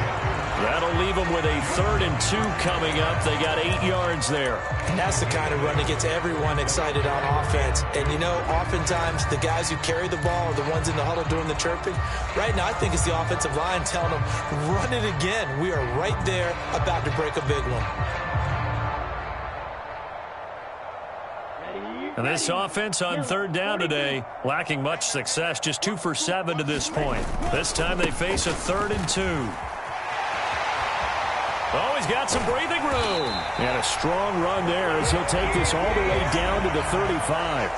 That'll leave them with a 3rd and 2 coming up. They got 8 yards there. And that's the kind of run that gets everyone excited on offense. And, you know, oftentimes the guys who carry the ball are the ones in the huddle doing the chirping. Right now, I think it's the offensive line telling them, run it again. We are right there about to break a big one. And this offense on 3rd down today, lacking much success, just 2 for 7 to this point. This time they face a 3rd and 2. Oh, he's got some breathing room. And a strong run there as he'll take this all the way down to the 35.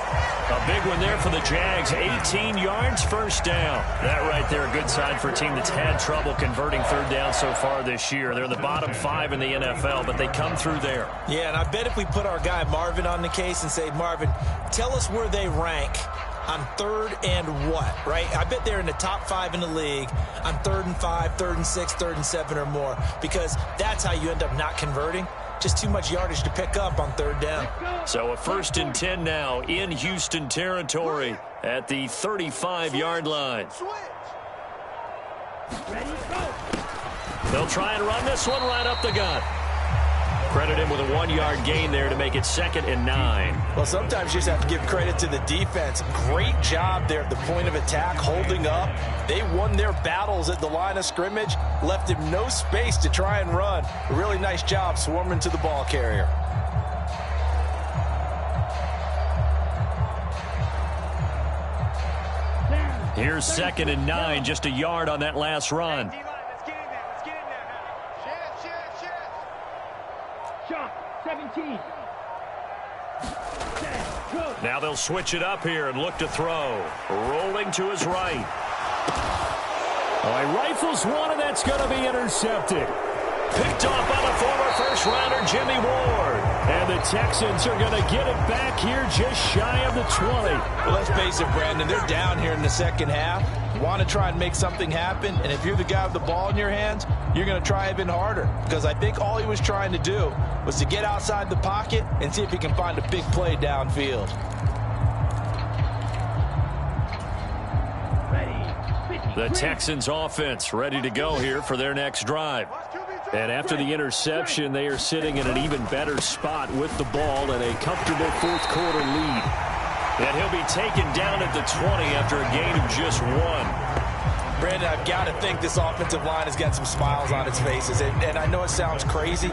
A big one there for the Jags. 18 yards, 1st down. That right there, a good sign for a team that's had trouble converting 3rd down so far this year. They're in the bottom 5 in the NFL, but they come through there. Yeah, and I bet if we put our guy Marvin on the case and say, Marvin, tell us where they rank on 3rd and what, right? I bet they're in the top 5 in the league on 3rd and 5, 3rd and 6, 3rd and 7 or more, because that's how you end up not converting. Just too much yardage to pick up on 3rd down. So a 1st and 10 now in Houston territory at the 35-yard line. They'll try and run this one right up the gut. Credit him with a 1-yard gain there to make it 2nd and 9. Well, sometimes you just have to give credit to the defense. Great job there at the point of attack, holding up. They won their battles at the line of scrimmage, left him no space to try and run. A really nice job swarming to the ball carrier. Here's 2nd and 9, just a yard on that last run. Now they'll switch it up here and look to throw. Rolling to his right. Oh, he rifles one, and that's going to be intercepted. Picked off by the former first-rounder Jimmy Ward. And the Texans are going to get it back here just shy of the 20. Well, let's face it, Brandon, they're down here in the second half. Want to try and make something happen, and if you're the guy with the ball in your hands, you're going to try even harder, because I think all he was trying to do was to get outside the pocket and see if he can find a big play downfield. The Texans offense ready to go here for their next drive. And after the interception, they are sitting in an even better spot with the ball and a comfortable 4th quarter lead. And he'll be taken down at the 20 after a gain of just 1. Brandon, I've got to think this offensive line has got some smiles on its faces. And I know it sounds crazy,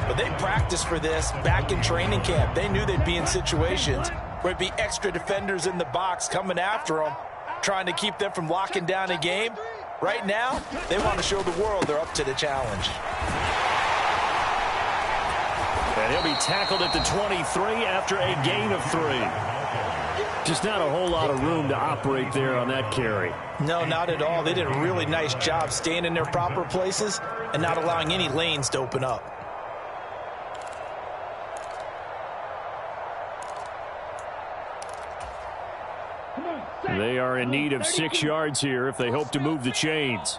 but they practiced for this back in training camp. They knew they'd be in situations where it'd be extra defenders in the box coming after them, trying to keep them from locking down a game. Right now, they want to show the world they're up to the challenge. And he'll be tackled at the 23 after a gain of 3. Just not a whole lot of room to operate there on that carry. No, not at all. They did a really nice job staying in their proper places and not allowing any lanes to open up. They are in need of 6 yards here if they hope to move the chains.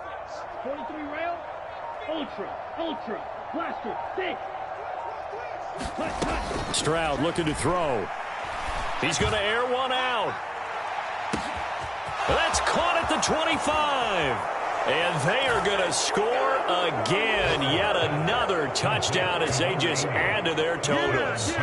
43 rail, ultra, blaster, stick. Stroud looking to throw. He's going to air one out. That's caught at the 25. And they are going to score again. Yet another touchdown as they just add to their totals.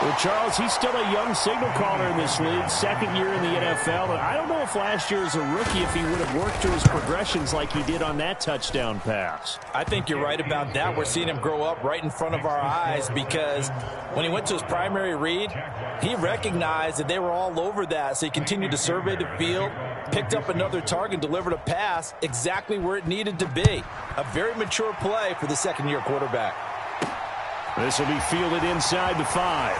Well, Charles, he's still a young signal caller in this league, 2nd year in the NFL. And I don't know if last year as a rookie, if he would have worked through his progressions like he did on that touchdown pass. I think you're right about that. We're seeing him grow up right in front of our eyes, because when he went to his primary read, he recognized that they were all over that. So he continued to survey the field, picked up another target, delivered a pass exactly where it needed to be. A very mature play for the 2nd-year quarterback. This will be fielded inside the 5.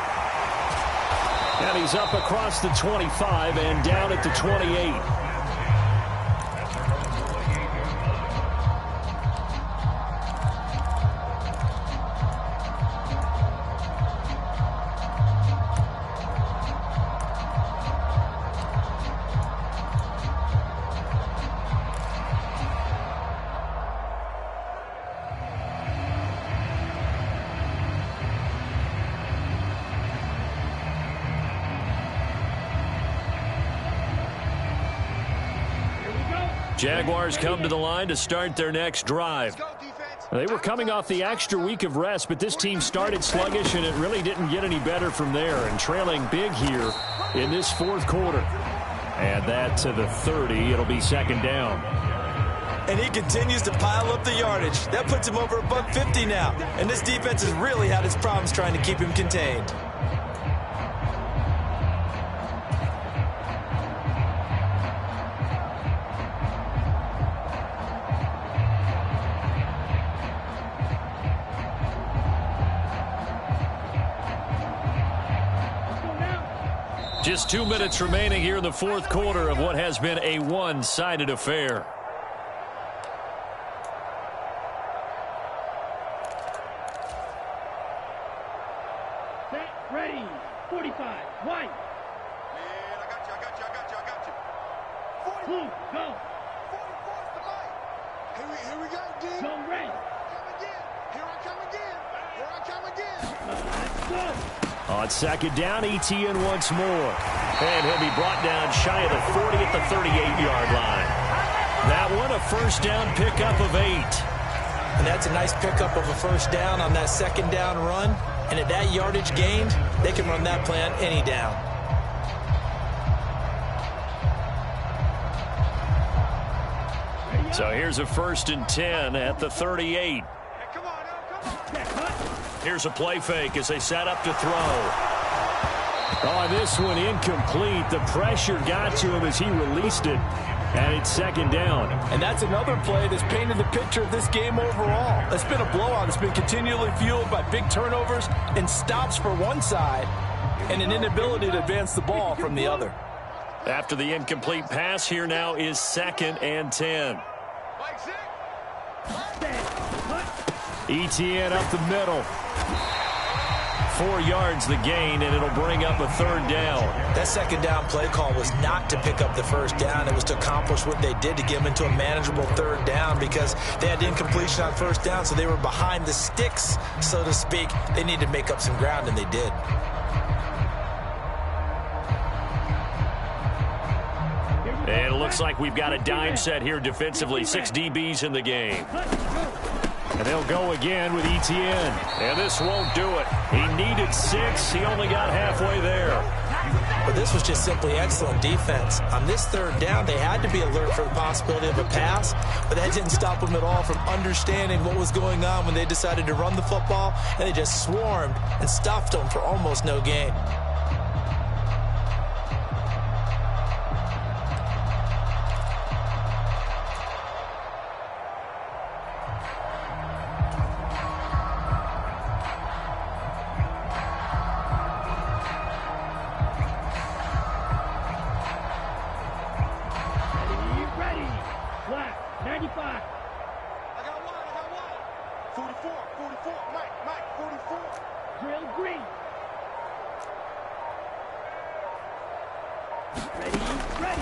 And he's up across the 25 and down at the 28. Jaguars come to the line to start their next drive. They were coming off the extra week of rest, but this team started sluggish, and it really didn't get any better from there, and trailing big here in this fourth quarter. Add that to the 30. It'll be second down. And he continues to pile up the yardage. That puts him over $150 now. And this defense has really had its problems trying to keep him contained. Just 2 minutes remaining here in the fourth quarter of what has been a one-sided affair. Set, ready, 45, white. Man, I got you. 40. Blue, go. 44 is the light. Here we go, D. Go red. Come again. Here I come again. Let's go. On second down, Etienne once more. And he'll be brought down shy of the 40 at the 38-yard line. That one, a first down pickup of 8. And that's a nice pickup of a first down on that second down run. And at that yardage gained, they can run that play on any down. So here's a 1st and 10 at the 38. Hey, come on. Here's a play fake as they set up to throw. Oh, this one incomplete. The pressure got to him as he released it. And it's second down. And that's another play that's painted the picture of this game overall. It's been a blowout. It's been continually fueled by big turnovers and stops for one side and an inability to advance the ball from the other. After the incomplete pass, here now is 2nd and 10. Etienne up the middle. 4 yards the gain, and it'll bring up a 3rd down. That second down play call was not to pick up the first down. It was to accomplish what they did to get them into a manageable 3rd down because they had incompletion on first down, so they were behind the sticks, so to speak. They needed to make up some ground, and they did. And it looks like we've got a dime set here defensively. 6 DBs in the game. And they'll go again with Etienne. And this won't do it. He needed 6. He only got halfway there. But this was just simply excellent defense. On this 3rd down, they had to be alert for the possibility of a pass, but that didn't stop them at all from understanding what was going on when they decided to run the football, and they just swarmed and stuffed them for almost no gain.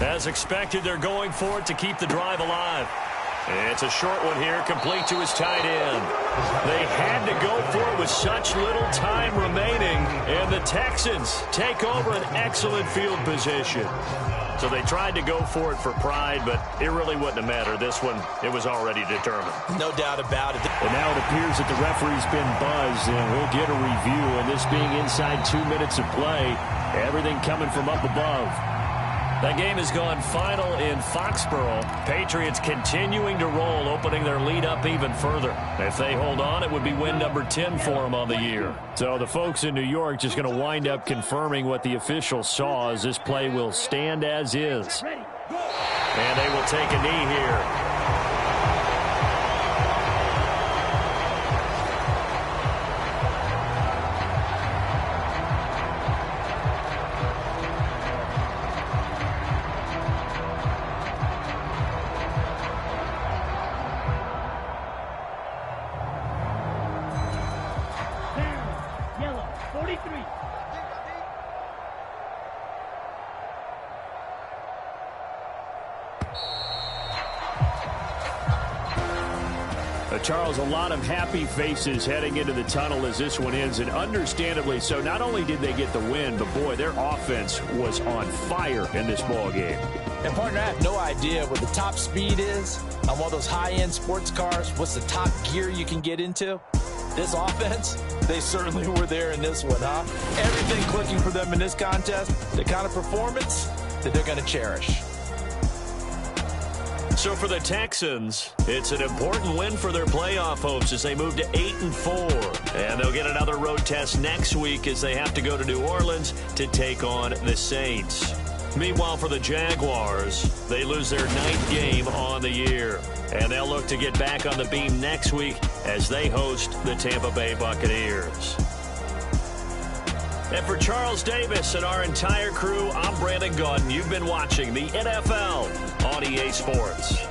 As expected, they're going for it to keep the drive alive. It's a short one here, complete to his tight end. They had to go for it with such little time remaining, and the Texans take over an excellent field position. So they tried to go for it for pride, but it really wouldn't have mattered. This one, it was already determined. No doubt about it. And now it appears that the referee's been buzzed, and we'll get a review. And this being inside 2 minutes of play, everything coming from up above. That game has gone final in Foxborough. Patriots continuing to roll, opening their lead up even further. If they hold on, it would be win number 10 for them on the year. So the folks in New York just going to wind up confirming what the officials saw as this play will stand as is. And they will take a knee here. Charles, a lot of happy faces heading into the tunnel as this one ends, and understandably so. Not only did they get the win, but, boy, their offense was on fire in this ball game. And, partner, I have no idea what the top speed is on one of those high-end sports cars. What's the top gear you can get into? This offense, they certainly were there in this one, huh? Everything clicking for them in this contest, the kind of performance that they're going to cherish. So for the Texans, it's an important win for their playoff hopes as they move to 8-4. And they'll get another road test next week as they have to go to New Orleans to take on the Saints. Meanwhile, for the Jaguars, they lose their 9th game on the year. And they'll look to get back on the beam next week as they host the Tampa Bay Buccaneers. And for Charles Davis and our entire crew, I'm Brandon Gaudin. You've been watching the NFL on EA Sports.